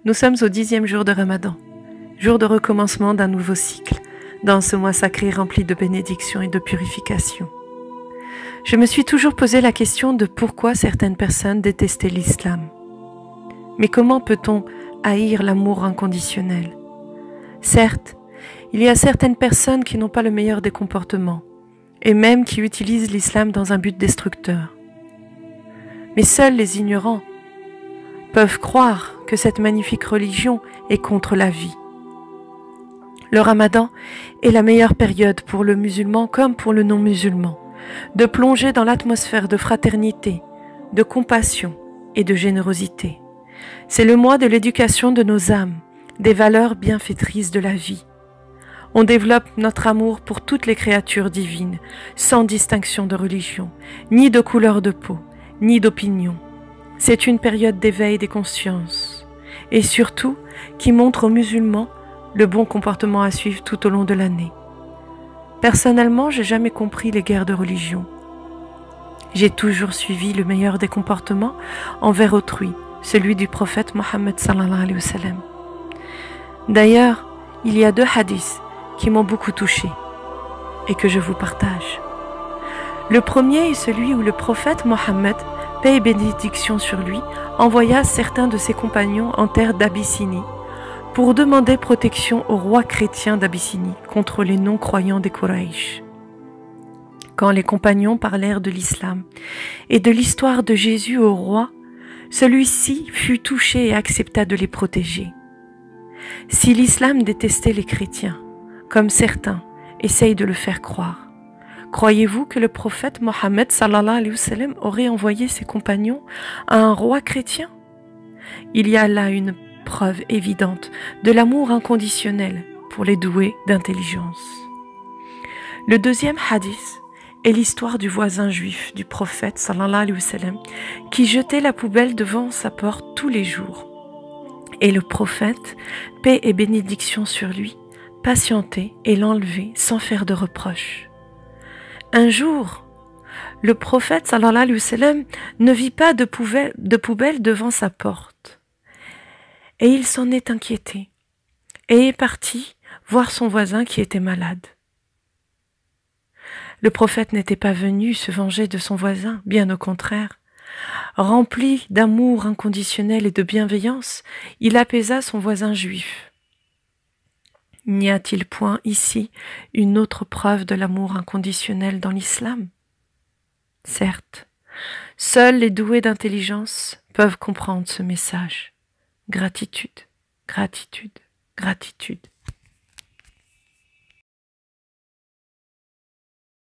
Nous sommes au 10e jour de Ramadan, jour de recommencement d'un nouveau cycle, dans ce mois sacré rempli de bénédictions et de purification. Je me suis toujours posé la question de pourquoi certaines personnes détestaient l'islam. Mais comment peut-on haïr l'amour inconditionnel? Certes, il y a certaines personnes qui n'ont pas le meilleur des comportements, et même qui utilisent l'islam dans un but destructeur. Mais seuls les ignorants peuvent croire que cette magnifique religion est contre la vie. Le Ramadan est la meilleure période pour le musulman comme pour le non-musulman, de plonger dans l'atmosphère de fraternité, de compassion et de générosité. C'est le mois de l'éducation de nos âmes, des valeurs bienfaitrices de la vie. On développe notre amour pour toutes les créatures divines, sans distinction de religion, ni de couleur de peau, ni d'opinion. C'est une période d'éveil des consciences, et surtout qui montre aux musulmans le bon comportement à suivre tout au long de l'année. Personnellement, j'ai jamais compris les guerres de religion. J'ai toujours suivi le meilleur des comportements envers autrui, celui du prophète Mohammed sallallahu alayhi wa sallam. D'ailleurs, il y a 2 hadiths qui m'ont beaucoup touché et que je vous partage. Le premier est celui où le prophète Mohammed, paix et bénédiction sur lui, envoya certains de ses compagnons en terre d'Abyssinie pour demander protection au roi chrétien d'Abyssinie contre les non-croyants des Quraysh. Quand les compagnons parlèrent de l'islam et de l'histoire de Jésus au roi, celui-ci fut touché et accepta de les protéger. Si l'islam détestait les chrétiens, comme certains essayent de le faire croire, croyez-vous que le prophète Mohammed sallallahu alayhi wa sallam aurait envoyé ses compagnons à un roi chrétien? Il y a là une preuve évidente de l'amour inconditionnel pour les doués d'intelligence. Le deuxième hadith est l'histoire du voisin juif du prophète sallallahu alayhi wa sallam qui jetait la poubelle devant sa porte tous les jours. Et le prophète, paix et bénédiction sur lui, patientait et l'enlevait sans faire de reproches. Un jour, le prophète sallallahu alayhi wa sallam ne vit pas de poubelle devant sa porte. Et il s'en est inquiété et est parti voir son voisin qui était malade. Le prophète n'était pas venu se venger de son voisin, bien au contraire. Rempli d'amour inconditionnel et de bienveillance, il apaisa son voisin juif. N'y a-t-il point ici une autre preuve de l'amour inconditionnel dans l'islam? Certes, seuls les doués d'intelligence peuvent comprendre ce message. Gratitude, gratitude, gratitude.